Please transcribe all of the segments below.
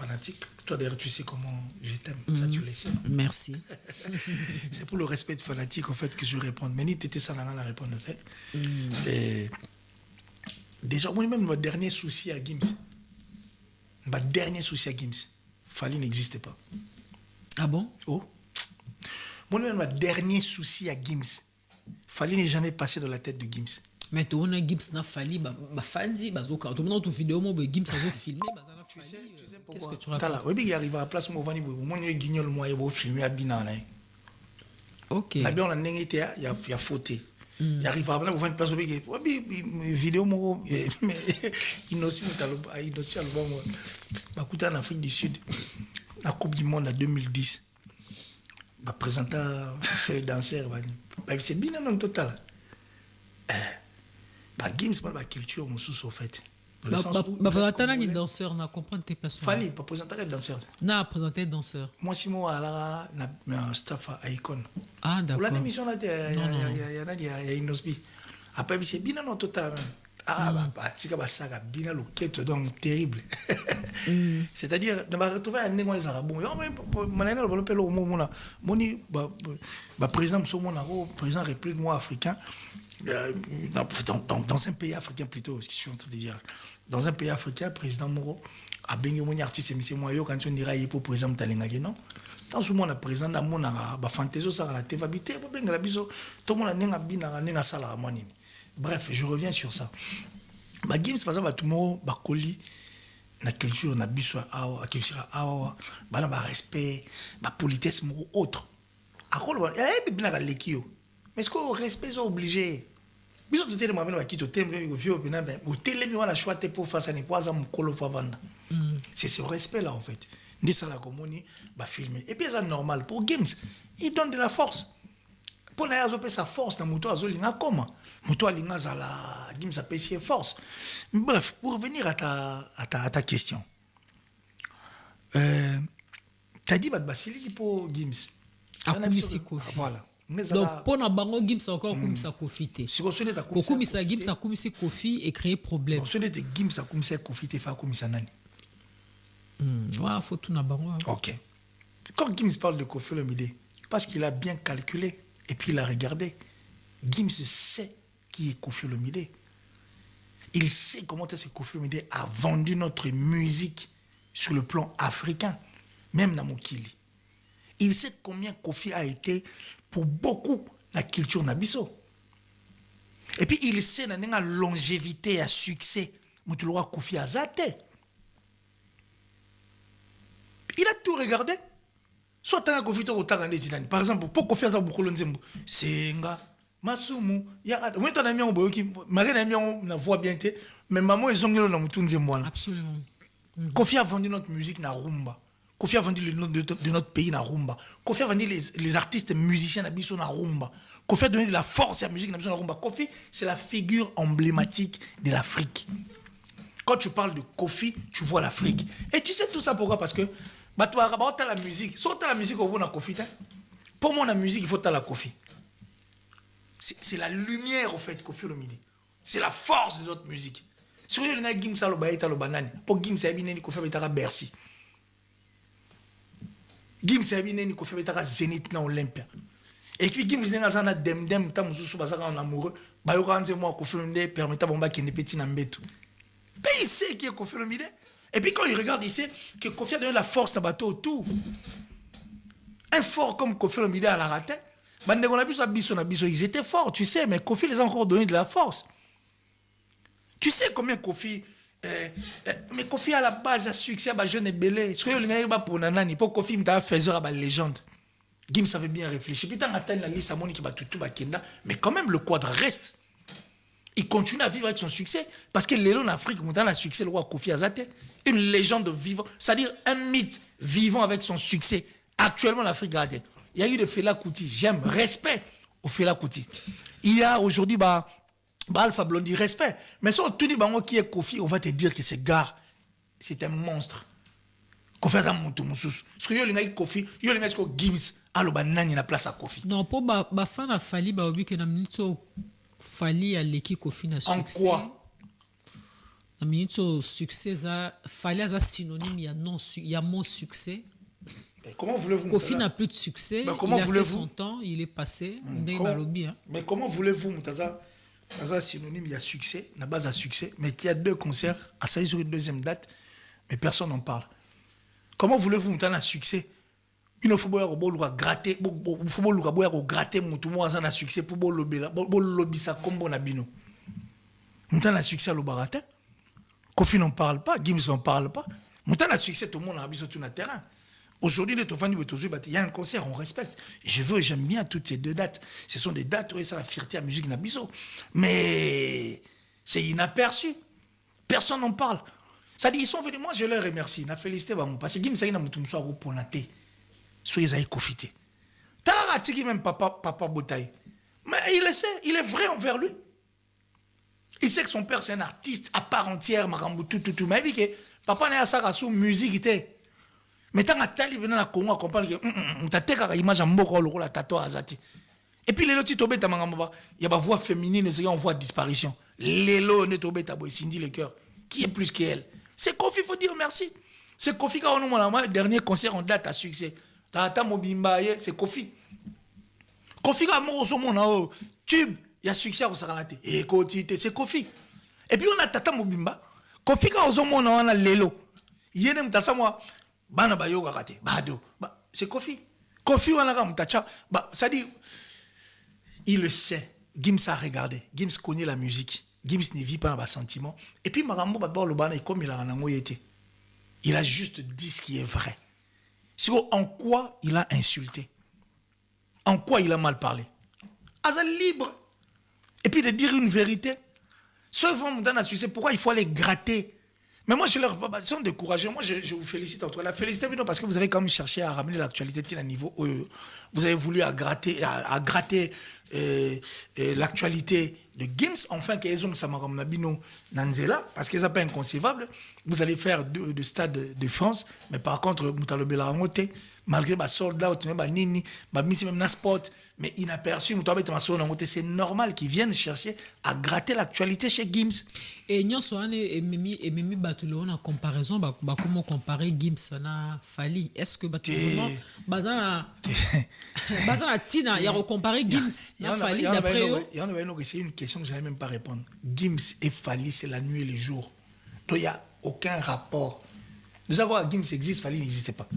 fanatique. Toi d'ailleurs, tu sais comment je t'aime. Ça, tu le sais. Merci. C'est pour le respect de fanatique, en fait, que je vais répondre. Mais ni t'étais ça, la répondre. Et déjà, moi-même, mon dernier souci à Gims. Fali n'existait pas. Ah bon? Oh. Moi-même, mon dernier souci à Gims. Fali n'est jamais passé dans la tête de Gims. Mais tu as Gims n'a Fali, Fanzi, Bazoka. Tu as vidéo, Gims a filmé, qu'est-ce que tu racontes? Oui, il arrive à la place où on va guignol moi et filmer à Binana. Ok. La bien on a négaté, il y a fauté. Il arrive à la place où on vidéo moi mais innocent à l'obama. Bah écoutez en Afrique du Sud, la Coupe du Monde en 2010. Bah présentateur danseur bah c'est bien en total. Bah Gims pas la culture mon sous au fait. Bah t'as un danseur na comprendre tes placements. Fallait pas présenter danseur. Na présenter danseur. Moi si moi à la staff à Icon. Ah d'accord. Pour l'émission là il y a une osbi. Après c'est bien en total. Ah bah tika ba saga bien le quête donc terrible. C'est-à-dire on va retrouver un négo les arabes. Yo mais manana le pelo mona. Moni bah président président république moi africain. Dans un pays africain plutôt, ce que je suis en train de dire. Dans un pays africain, président Moro a bien mon artiste et moi yo quand on dira il pour président Talengage non. Tant souvent le président na mona ba fantaisio ça la TV habité ba benga la biso tout le monde nenga bina nenga sala moni. Bref, je reviens sur ça. Ba Gims par exemple tout mo ba koli na culture na biso a culture a ba na ba respect, ba politesse mo autre. Akolo e bina ga lekio. Mais est-ce que respect est obligé? Biso to tele mabena bakito temble au vieux bina ben au tele mi wana choix pour face à ne pas za mukolo favanda. C'est ce respect là en fait. Ni ça la comoni ba filmer. Et puis c'est normal pour Gims, il donne de la force. Pour na yazo pe sa force na muto azo linga comment? Muto alinga za la Gims a payé force. Bref, pour revenir à ta question. T'as dit bat basili pour Gims. Voilà. Donc, pour Nabango, Gims a encore Koumisa Kofi. Si vous souhaitez Koumisa Gims a Koumisa Kofi et créer problème. Si vous souhaitez Gims a Koumisa Kofi, tu fais Koumisa Nani. Ouais, faut tout Nabango. Ok. Quand Gims parle de Kofi Olomide, parce qu'il a bien calculé et puis il a regardé, Gims sait qui est Kofi Olomide. Il sait comment est-ce que Kofi Olomide a vendu notre musique sur le plan africain, même dans Mokili. Il sait combien Kofi a été pour beaucoup la culture nabiso. Et puis il sait la longévité et succès. Moutouloua Kofi Azate. Il a tout regardé. Soit un Kofi to otagande dinani. Par exemple, pour Kofi Azate Bukolo Nzembo, Senga, Masumu, ya moi ton ami on boyoki, Marie ami on na voix bien té, mais maman ils ont na mutu Nzembo. Absolument. Kofi a vendu notre musique na rumba. Kofi a vendu le nom de notre pays na rumba. Kofi a vendu les artistes musiciens nabiso na rumba. Kofi a donné de la force à la musique nabiso na rumba. Kofi, c'est la figure emblématique de l'Afrique. Quand tu parles de Kofi, tu vois l'Afrique. Et tu sais tout ça pourquoi? Parce que bah toi, tu as la musique. Soit tu as la musique au bout de Kofi. Pour moi, la musique, il faut la Kofi. C'est la lumière, au fait, Kofi Olomide. C'est la force de notre musique. Si vous avez Gims à l'Obaïta, l'Obanani, pour Gims, c'est bien Kofi Olomide à Bercy. Gims c'est bien ni Kofi Olomide Zénith na Olympia. Et puis Gims n'est pas un dem ta mususu bazaka en amoureux. Ba yo kanze moi Kofi Olomide permettre bomba kende petit na mbetu. Mais il sait qui est Kofi Olomide. Et puis quand il regarde, il sait que Kofi a donné la force à bateau autour. Un fort comme Kofi Olomide à la raté. Bandeko na biso na biso ils étaient forts, tu sais, mais Kofi les a encore donné de la force. Tu sais combien Kofi mais Kofi à la base a succès à jeune et belé. Ce que le gars pour nanani pour Kofi m'ta faiseur à la légende. Gims savait bien réfléchir. Puis tant atteint la liste à Monique Batutu Bakenda, mais quand même le quadre reste. Il continue à vivre avec son succès parce que l'élo en Afrique, montant le succès le roi Kofi Azate, une légende vivante, c'est-à-dire un mythe vivant avec son succès. Actuellement l'Afrique regarde. Il y a eu de Fela Kuti, j'aime, respect au Fela Kuti. Il y a aujourd'hui Alpha Blondy, respect. Mais si on te dit qui est Kofi, on va te dire que ce gars, c'est un monstre. Kofi a un moutou moussous. Parce que yo Kofi, yo l'ingé ko Gims, alo banani na place à Kofi. Non, pour ba fan a fali ba obi que na minute fali à l'équipe Kofi na succès. En quoi? na minute au succès ça fallait ça synonyme il y a mon succès. Mais comment voulez-vous Kofi n'a plus de succès, il a fait son temps, il est passé, mais comment voulez-vous Mutaza synonyme il y a succès, la base à succès, mais qu'il y a 2 concerts à ça sur une deuxième date, mais personne n'en parle. Comment voulez-vous Mutaza succès? Il faut gratter, il faut gratter mon succès pour lobby ça comme bon abino. Mutaza succès à l'obarata. Kofi n'en parle pas, Gims n'en parle pas. Mutaza succès tout le monde a habité sur tout le terrain. Aujourd'hui, il y a un concert, on respecte. J'aime bien toutes ces 2 dates. Ce sont des dates où c'est la fierté à la musique Nabiso. Mais c'est inaperçu. Personne n'en parle. Ça dit, ils sont venus, moi je leur remercie. Je félicité parce que Gims a une soir au Ponaté. Soyez à profiter. Talara tiki même papa Botaï. Mais il le sait, il est vrai envers lui. Il sait que son père c'est un artiste à part entière, Marambo tout. Mais il dit que papa n'a pas sa musique. Mais tant que Tali venait à Congo, on comprend que on image en moko la tato azati. Et puis les lotis tobé ta mangamba, il y a ma voix féminine, c'est en voie de disparition. Les lots ne tobé ta boy Cindy le cœur. Qui est plus qu'elle? C'est Kofi, il faut dire merci. C'est Kofi qui a eu le dernier concert en date à succès. Tata Mobimba, c'est Kofi. Kofi qui a eu tube, il y a succès au Saralate. Et c'est Kofi. Et puis on a Tata Mobimba. Kofi qui a eu le Lelo. Il y a un moi. Bana ba yoga kate bado c'est Kofi on a mutacha ça dit il le sait. Gims a regardé, Gims connaît la musique, Gims ne vit pas dans bas sentiment et puis marambo ba le bana comme il a nango yete il a juste dit ce qui est vrai. En quoi il a insulté, en quoi il a mal parlé, Azal libre et puis de dire une vérité. Sauf pourquoi il faut aller gratter. Mais moi, je leur sont découragés. Moi, je vous félicite entre la félicité parce que vous avez quand même cherché à ramener l'actualité à un niveau où vous avez voulu à gratter l'actualité de Gims. Enfin, qu'ils ont Samaram Nabino Nanzela, parce que c'est pas inconcevable. Vous allez faire 2 stades de France, mais par contre, Moutalobela Ramote, malgré ma sold out, même Nini, ma mise même na sport, mais inaperçu, c'est normal qu'ils viennent chercher à gratter l'actualité chez Gims. Et nous sommes Mimi Batulo en comparaison, comment comparer Gims na Fali? Est-ce que Batulo Bazana Tina, il y a comparé Gims na Fali d'après eux? C'est une question que je n'allais même pas répondre. Gims et Fali, c'est la nuit et le jour. Donc il n'y a aucun rapport. Nous savons que Gims existe, Fali n'existe pas.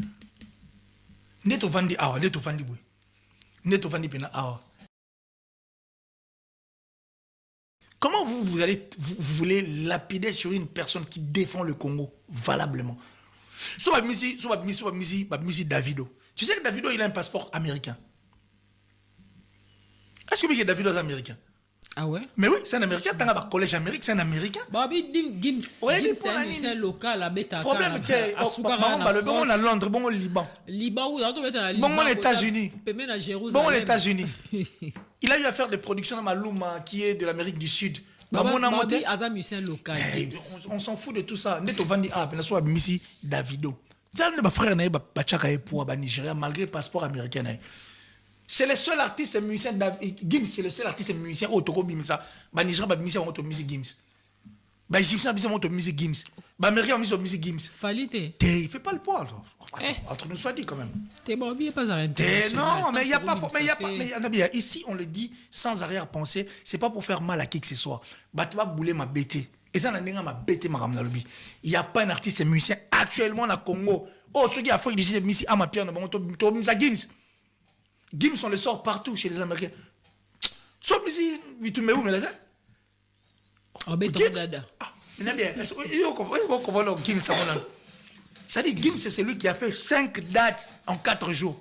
Neto Vandi Awa, Neto Vandi Boui. Neto Vandi Pena Awa. Comment vous voulez lapider sur une personne qui défend le Congo valablement? Soit Davido. Tu sais que Davido, il a un passeport américain. Est-ce que Davido est américain? Ah ouais? Mais oui, c'est un américain. T'as un collège américain, c'est un américain. Gims, c'est un musicien local à Beta. Problème est bon, on a Londres, bon, au Liban. Bon, aux États-Unis. Bon, aux États-Unis. Il a eu à faire des productions dans Maluma, qui est de l'Amérique du Sud. Musicien local. On s'en fout de tout ça. Neto Vandi A, soit Missy Davido. Mes frères, malgré le passeport américain. C'est le seul artiste musicien. Gims, c'est le seul artiste musicien. Otoko Bimisa. Banijra Babimisa Moto Music Gims. Egyptien Babimisa Moto Music Gims. Américain Moto Music Gims. Falité. Il fait pas le poids. Entre nous soit dit quand même. T'es bon, il n'y a pas arrêté. Non, mais il n'y a pas. Ici, on le dit sans arrière-pensée. C'est pas pour faire mal à qui que ce soit. Batba Boulé m'a bêté. Et ça, il n'y a pas un artiste musicien actuellement dans le Congo. Oh, ceux qui ont Afrique du Sud, Missy Amapia, Gims. Gims, on le sort partout chez les Américains. Sauf ici, tu mets où, mais là? Ça dit, Gims, c'est celui qui a fait 5 dates en 4 jours.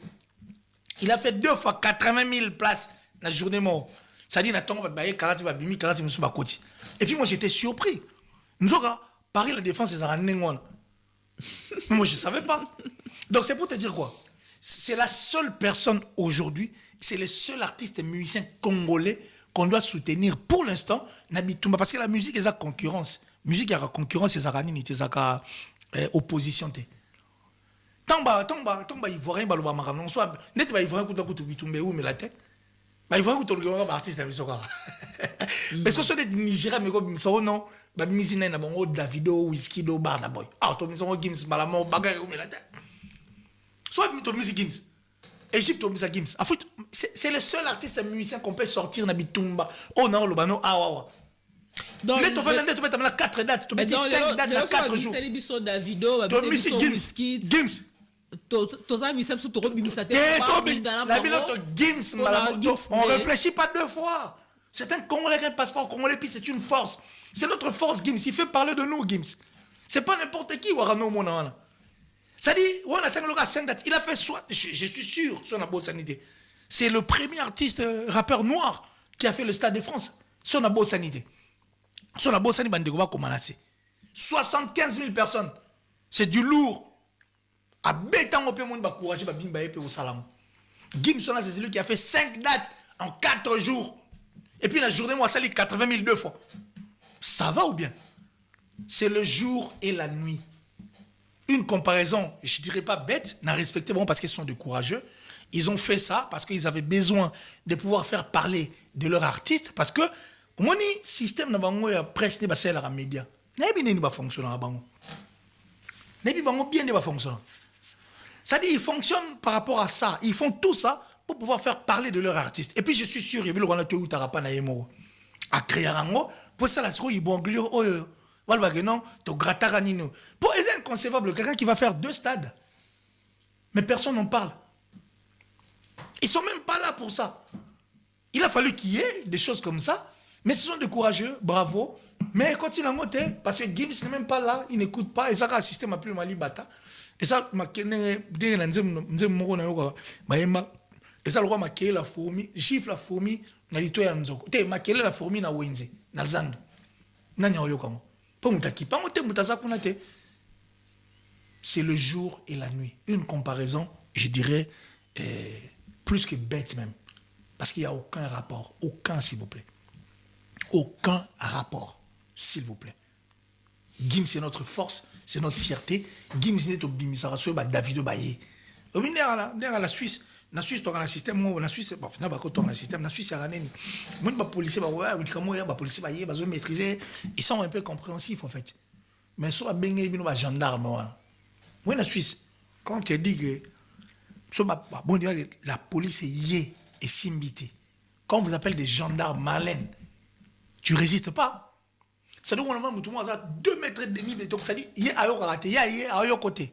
Il a fait 2 fois 80 000 places la journée mort. Ça dit, on a 40 000 côté. Et puis moi, j'étais surpris. Nous avons Paris, la défense, c'est un Moi, je ne savais pas. Donc, c'est pour te dire quoi? C'est la seule personne aujourd'hui, c'est le seul artiste et musicien congolais qu'on doit soutenir pour l'instant. Parce que la musique est la concurrence. La musique est la concurrence, c'est la opposition. Tamba ivoirien baloba maramon soit net ba ivoirien kuta kutu bitumbe ou mais la tête. Ba ivoirien kutu le artiste à bisoka. Parce que soit des Nigériens mais comme ça non, ba misi na bango Davido Whisky do Barna Boy ah to misi Gims balamo bagay ko melata soit to misi Gims Égypte to misi Gims en fait c'est le seul artiste musicien qu'on peut sortir na bitumba oh non le bano ah wa mais tu vas demander tu vas mettre 4 dates tu mets 5 dates dans 4 jours c'est les biso Davido to misi Gims Gims toza misem so toro bimisa te la Gims on réfléchit pas deux fois. C'est un Congolais qui a un passeport congolais, puis c'est une force. C'est notre force, Gims. Il fait parler de nous, Gims. C'est pas n'importe qui, Warano Mona. Ça dit, on attend le gars 5 dates. Il a fait soit, je suis sûr, son abo sanité. C'est le premier artiste rappeur noir qui a fait le Stade de France. Son abo sanité. Son abo sanité, Bandegova Komanase. 75 000 personnes. C'est du lourd. À bétan, on peut courager, bimba et au salam. Gims, c'est celui qui a fait 5 dates en 4 jours. Et puis la journée, moi, ça lit 80 000 deux fois. Ça va ou bien? C'est le jour et la nuit. Une comparaison, je ne dirais pas bête, n'a respecté bon parce qu'ils sont de courageux. Ils ont fait ça parce qu'ils avaient besoin de pouvoir faire parler de leur artiste. Parce que, mon système n'a pas presse ni basé à la média. N'a pas fonctionné à bango. N'a pas bien de fonctionner. Ça dit, ils fonctionnent par rapport à ça. Ils font tout ça pour pouvoir faire parler de leur artiste. Et puis je suis sûr, il y a eu à créer un mot, pour ça, ils vont dire, oh, non, tu grattes. Pour c'est inconcevable, quelqu'un qui va faire 2 stades. Mais personne n'en parle. Ils ne sont même pas là pour ça. Il a fallu qu'il y ait des choses comme ça, mais ce sont des courageux, bravo. Mais quand il a monté, parce que Gims n'est même pas là, il n'écoute pas, et ça a un système appelé Mali Bata. Et ça, et ça, le roi m'a la fourmi, gifle la fourmi, na lito ya nzoko. Te, m'a la fourmi na wenze, na zando. Na nyaoyo kamo. Pa mutaki, pa mote mutasa kunate. C'est le jour et la nuit. Une comparaison, je dirais, plus que bête même. Parce qu'il n'y a aucun rapport. Aucun, s'il vous plaît. Aucun rapport, s'il vous plaît. Gims, c'est notre force, c'est notre fierté. Gims, c'est notre Davido Baye. La Suisse. La Suisse, tu as un système, la Suisse, bon, finalement, quand on a un système, la Suisse, c'est un année. Moi, les policiers, les policiers, ils ont maîtrisé. Ils sont un peu compréhensifs, en fait. Mais soit les gendarmes, moi, la Suisse, quand tu dis que la police est yé et simbité, quand on vous appelle des gendarmes malins, tu ne résistes pas. Ça veut dire que tout le monde a 2 mètres et demi, donc ça dit, il y a à côté.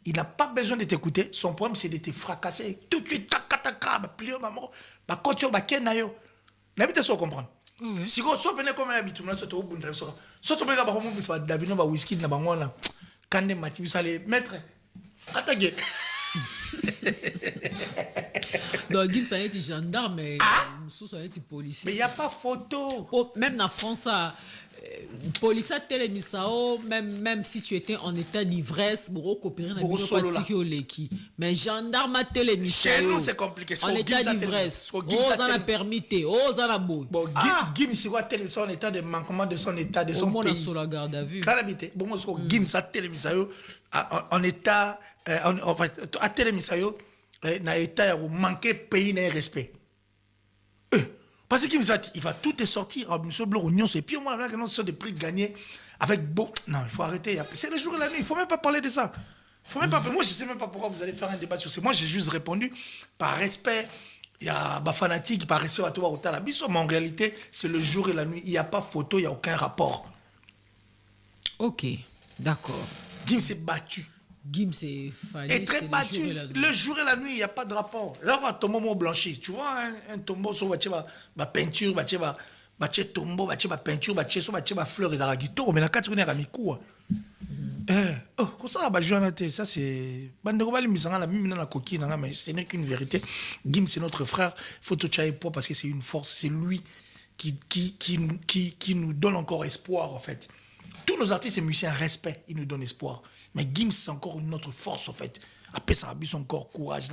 Il n'a pas besoin de t'écouter. Son problème, c'est de te fracasser. Tout de suite, plier maman, quand tu vas kenayo. N'habite pas comprendre. Si vous venez comme un habitude, vous êtes au bout de la soirée. Si vous venez comme un David, vous whisky, vous avez quand même matin, vous allez mettre. Attaquez. Donc, Gims, ça a été gendarme, mais ça a été policier. Mais il n'y a pas photo. Même en France, policier télémisao, même si tu étais en état d'ivresse, pour coopérer dans le mais gendarme télémisao. Chez nous, c'est compliqué. En état d'ivresse. Oh, ça a permis. Oh, ça a beau. Bon, Gims, c'est quoi télémisao en état de manquement de son état, de son pays. Au moins, sur la garde à vue. Bon, Gims, ça télémisao en état, en fait, à télémisao, dans l'état où manquer pays n'a respect. Parce qu'il va tout te sortir en ce bloc union, et puis au moins là, on a des prix gagnés avec beau. Non, il faut arrêter. C'est le jour et la nuit. Il ne faut même pas parler de ça. Faut même pas. Moi, je ne sais même pas pourquoi vous allez faire un débat sur ça. Moi, j'ai juste répondu par respect. Il y a des fanatiques, par respect à toi, au Talabiso. Mais en réalité, c'est le jour et la nuit. Il n'y a pas photo, il n'y a aucun rapport. Ok, d'accord. Gims s'est battu. Gims est fallu. Et très battu. Le jour et la nuit, il n'y a pas de rapport. Là, on va tombeau blanchi. Tu vois, un tombeau sur la peinture, tombeau, peinture, sur fleur et la guitare. Mais la 4 heures à mi-coup. Comme ça, c'est. La coquille, mais ce n'est qu'une vérité. Gims, c'est notre frère. Il faut tout changer parce que c'est une force. C'est lui qui nous donne encore espoir, en fait. Tous nos artistes et musiciens, respect, ils nous donnent espoir. Mais Gims, c'est encore une autre force, en fait. Après, ça a mis encore courage.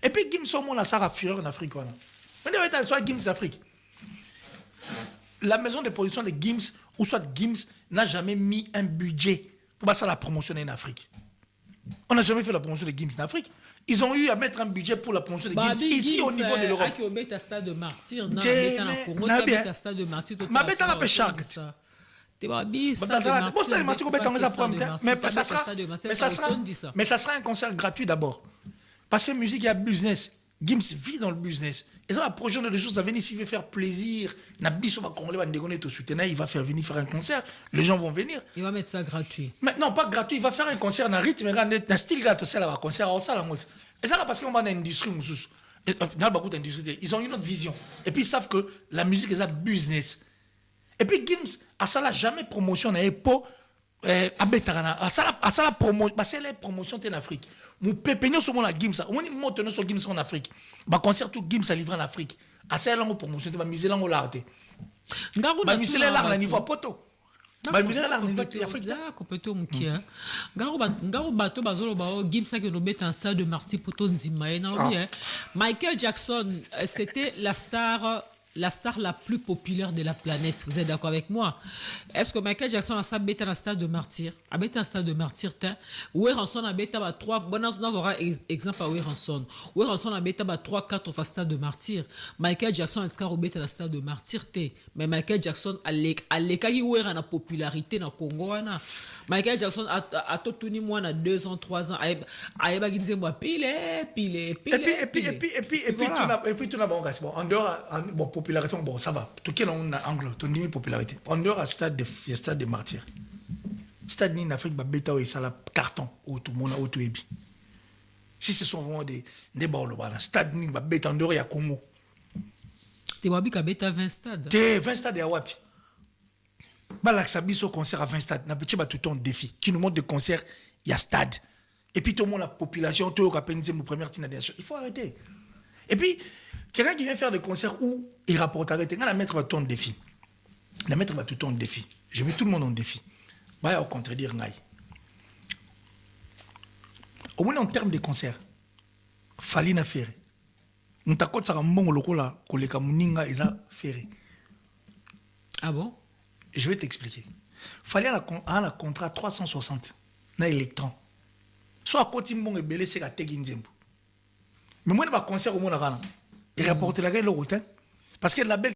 Et puis, Gims, au moins, la Sarah Fureur en Afrique. Soit Gims Afrique. La maison de production de Gims, ou soit Gims, n'a jamais mis un budget pour passer la promotion en Afrique. On n'a jamais fait la promotion de Gims en Afrique. Ils ont eu à mettre un budget pour la promotion de Gims ici au niveau de l'Europe. Stade de martyr, T'es pas bis, Mais ça sera un concert gratuit d'abord. Parce que musique, il y a business. Gims vit dans le business. Et ça va projet de choses à venir s'il veut faire plaisir. Il va faire venir faire un concert. Les gens vont venir. Il va mettre ça gratuit. Mais non, pas gratuit. Il va faire un concert dans rythme, dans style gâteau. Ça va concert en salle. Et ça parce qu'on va dans l'industrie. Dans beaucoup d'industries, ils ont une autre vision. Et puis ils savent que la musique est un business. Et puis Gims, à ça n'a jamais promotion. À ça la promotion. Parce que les promotions en Afrique. Nous pépénons sur la Gims. On monte sur Gims en Afrique. Bah concert tout Gims à livrer en Afrique. À ça la promotion. Bah misé là on l'a arrêté. Bah misé là on niveau poto. Bah misé là on niveau Afrique. Là compétent mon qui hein. Ngaro bato bazolo ba Gims ça que nous met un stade de Marty poto nzima na bien. Michael Jackson c'était la star la plus populaire de la planète. Vous êtes d'accord avec moi? Est-ce que Michael Jackson a ça bêta un stade de martyr? A bêta un stade de martyr, Weranson a bêta ba 3, bon, on aura exemple à Weranson. Weranson a bêta ba 3, 4 fois stade de martyr. Michael Jackson a été bêta un stade de martyr, mais Michael Jackson a l'écart où la popularité dans le Congo. Michael Jackson a tout tenu moins à 2 ans, 3 ans. A eba ginze moi pile. Et puis tu n'as bon gars. Bon, en dehors, bon, popularité, bon, ça va. Tout quel on a angle, ton niveau popularité. En dehors, à stade de martyr. Stade en Afrique, bah, bêta, ça la carton, ou tout le monde a auto ébi. Si ce sont vraiment des balles, stade ni, bah, bêta, en dehors, il y a Congo. T'es wabi ka bêta 20 stades. T'es 20 stades, il y a wapi. Bah, là, ça bise au concert à 20 stades. N'a petit, bah, tout un défi. Qui nous montre de concert, il y a stade. Et puis, tout le monde, la population, tout le monde a peine, c'est mon premier destination. Il faut arrêter. Et puis, quelqu'un qui vient faire des concerts où il rapporte arrêter, la maître va tout en défi. La maître va tout en défi. Je mets tout le monde en défi. Bah, au contredire, Ngaï. Au moins, en termes de concerts, Fali n'a fait. Nous t'accordons ça un bon loco là, que les Kamuninga, ils ont fait. Ah bon? Je vais t'expliquer. Fali a un contrat 360 na électron. Soit à côté de belé c'est la Teginzembo. Mais moi, je vais concert au monde à et rapporter la gueule au route. Parce que la belle.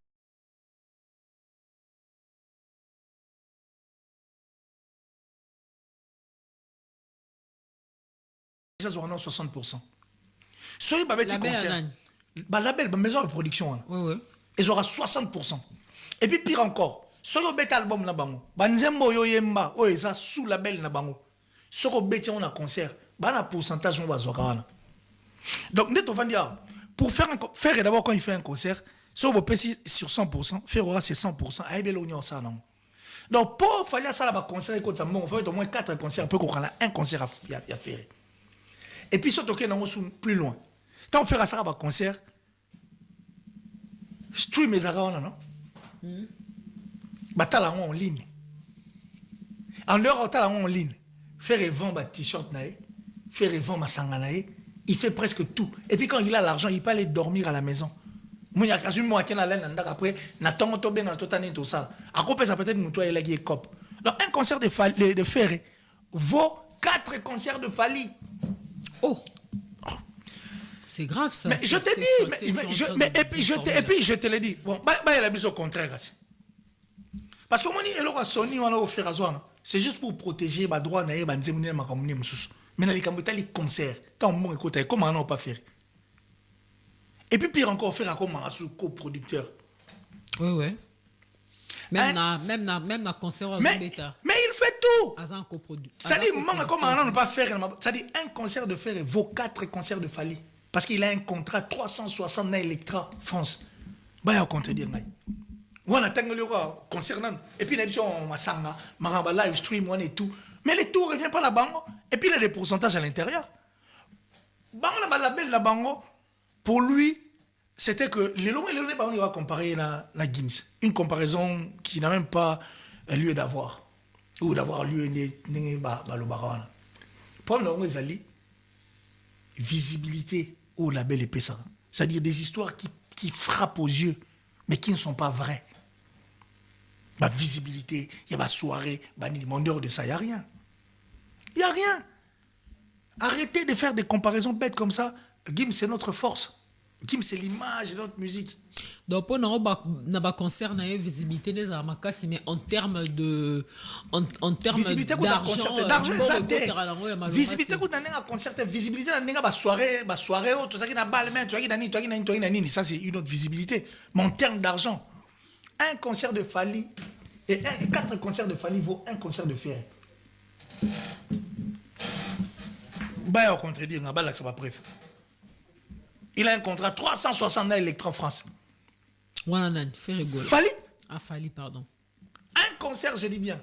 Ça sera 60%. Soit il va mettre concert. La belle, maison de production. Oui, oui. Ils aura 60%. Et puis pire encore, soit il bet album na bango. Banzembo yo yemba, oh ça sous label na bango. Soit il bet on a concert, bah na pourcentage on va zoka. Donc, net on va dire, pour faire d'abord quand il fait un concert, si on peut sur 100%, faire aura c'est 100%, à l'union ça non. Donc, pour faire ça, là, concert, on fait au moins 4 concerts, peut qu'on a un concert à faire. Et puis, surtout qu'on est plus loin. Quand on fait ça, un concert, stream les arabes, non? Batala en ligne. En dehors, en ligne. Faire vendre un t-shirt, faire vendre un sanganae. Il fait presque tout. Et puis quand il a l'argent, il peut aller dormir à la maison. Moi, il y a quasiment moi qui a l'air après, n'attend pas bien dans tout année tout ça. À quoi ça peut-être nous toi et la guille cop. Donc un concert de Ferré vaut 4 concerts de Fali. Oh. C'est grave ça. Mais je te dis, et puis je te le dis. Bon, il y a la bise au contraire. Parce que moi, Sony, c'est juste pour protéger les droits de la communauté. Mais dans les concerts, tant bon écoute, comment on n'a pas fait? Et puis pire encore, faire comme un coproducteur. Oui, oui. Même dans concert, mais il fait tout. Ça dit, comment on n'a pas fait? Ça dit, un concert de Ferré vaut 4 concerts de Fali. Parce qu'il a un contrat 360 dans Electra France. Bah, il y a un contredire. On a un concernant. Et puis, il y a un live stream et tout. Mais les tours ne reviennent pas là-bas. Et puis il y a des pourcentages à l'intérieur. Pour lui, c'était que il va comparer la Gims. Une comparaison qui n'a même pas lieu d'avoir. Ou d'avoir lieu le problème, c'est visibilité au label épais ça. C'est-à-dire des histoires qui frappent aux yeux, mais qui ne sont pas vraies. La visibilité, il y a la soirée, il demandeur de ça, il n'y a rien. Il n'y a rien. Arrêtez de faire des comparaisons bêtes comme ça. Gims, c'est notre force. Gims, c'est l'image de notre musique. Donc, pour nous, concert, na visibilité, mais en termes de. En termes visibilité d'argent. Visibilité, concert, visibilité, soirée, tout ça qui n'a pas le même, ça c'est une autre visibilité. Mais en termes d'argent, un concert de Fally, et 4 concerts de Fally vaut un concert de Ferré. Bah, au contredire, ça va bref. Il a un contrat 360 Electro en France. Fally? Ah, Fally, pardon. Un concert, je dis bien,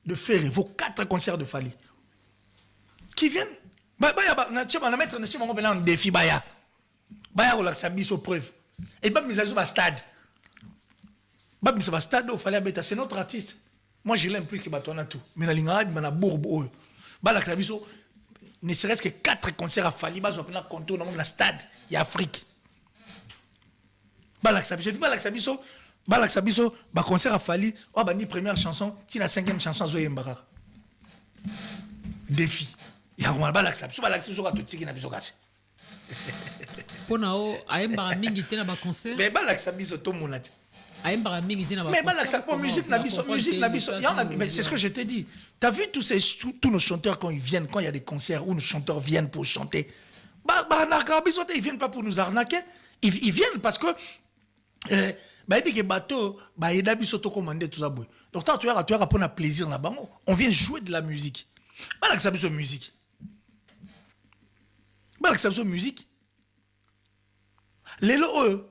de Ferré vaut 4 concerts de Fally. Qui viennent? Bah, on va mettre un défi, Baya, on a mis au preuve. Et pas mis à jour à stade. Bah, mais c'est stade où Fally Abeta, c'est notre artiste. Moi, je l'aime plus que Batona tout. Mais la ligne, il a bourbe. Bah, la Claviso, ne serait-ce que 4 concerts à Fally, bah, on a compté dans le stade, il y a Afrique. Bah, la Claviso, bah, concert à Fally, oh, bah, ni première chanson, si la 5e chanson, Zoé Mbaka. Défi. Il y a un balak, ça, bah, la Claviso, tout ce qui n'a pas cassé. Pour nous, à un baraming, il y a un concert. Mais bah, la Claviso, tout le monde. Mais c'est ce que je t'ai dit. Tu as vu tous nos chanteurs quand ils viennent, quand il y a des concerts où nos chanteurs viennent pour chanter. Ils ne viennent pas pour nous arnaquer. Ils viennent parce que bateau, il a commandé tout ça. Donc tu as pour un plaisir là-bas. On vient jouer de la musique. Musique. Musique. Les lots.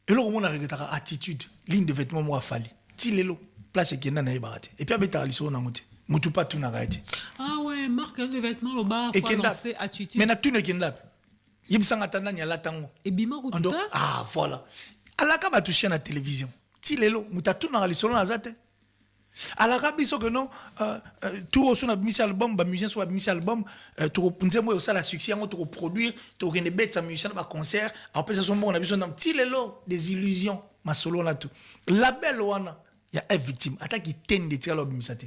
Et là, on a regardé attitude, ligne de vêtements, moi, Fally. Tilelo, place qui est dans les baratés. Et puis, avec ta liso, on a monté. Moutou pas tout n'a arrêté. Ah ouais, marque de vêtements, le bar, faut lancer attitude. Mais n'a tout ne kendap. Yim sang attendant, y a la tango. Et bima ou tout ça? Ah, voilà. Alaka va toucher à la télévision. Tilelo, mouta tout n'a liso, on a zate. Alaka biso que non, tout au son a mis album, bah musicien soit mis album, tout au moi aussi la succès, on tout produire, tout au bête sa musicien va concert, après ça son bon on a besoin d'un petit lélo des illusions, ma solo là tout. La belle wana, il y a une victime, attaque qui tente de tirer l'homme misate.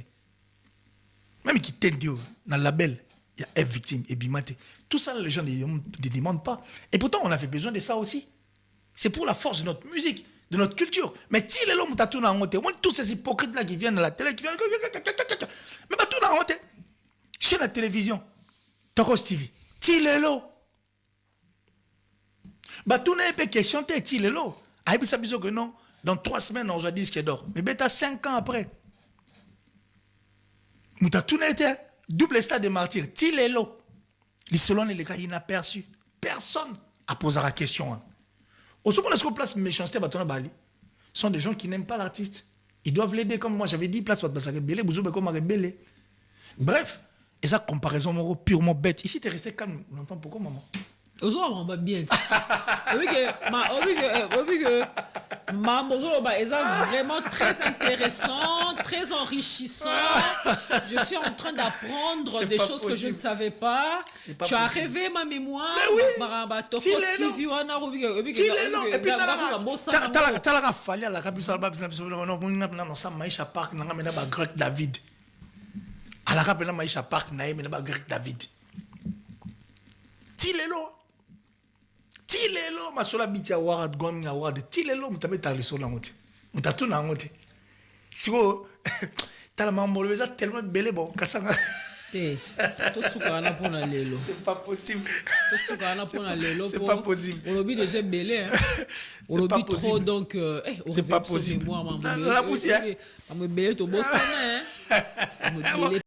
Même qui tente Dieu, dans la belle, il y a une victime et bimate. Tout ça les gens ne demandent pas. Et pourtant on avait besoin de ça aussi. C'est pour la force de notre musique, de notre culture. Mais si les hommes tout dans honte, moi tous ces hypocrites là qui viennent à la télé, qui viennent, mais tout dans honte, chez la télévision, Tokos TV, si les lots, bah tout n'est pas question de si les lots. Aïe ça que non, dans 3 semaines on va dire ce qui est d'or. Mais bêta 5 ans après, nous tout n'est été double stade de martyrs, si les lots, les selon les gars inaperçus, personne a posé la question. Au second, est-ce qu'on place méchanceté à Batona Bali sont des gens qui n'aiment pas l'artiste. Ils doivent l'aider comme moi. J'avais dit place Batona Bali, Bouzou comme Bélé. Bref, et ça, comparaison purement bête. Ici, tu es resté calme longtemps. Pourquoi, maman? Aux autres, on va bien. Oui, que vraiment très intéressant, très enrichissant. Je suis en train d'apprendre des choses que je ne savais pas. Tu as rêvé ma mémoire. Et puis, David. À la rappel, Maïcha Park, Naïm, Grec David. Tilelo, ma sola biti award, going award. Tilelo, mutabe tali sola mote. Mutatu na mote. Siko, tala mambo leza tellement belé bon. Kasanga. Eh, tout ce qu'on a pour la lelo. C'est pas possible. Tout ce qu'on a pour la lelo. C'est pas possible. On lobby déjà belé. On lobby trop donc. C'est pas possible. La poussière. On me belé to bossana.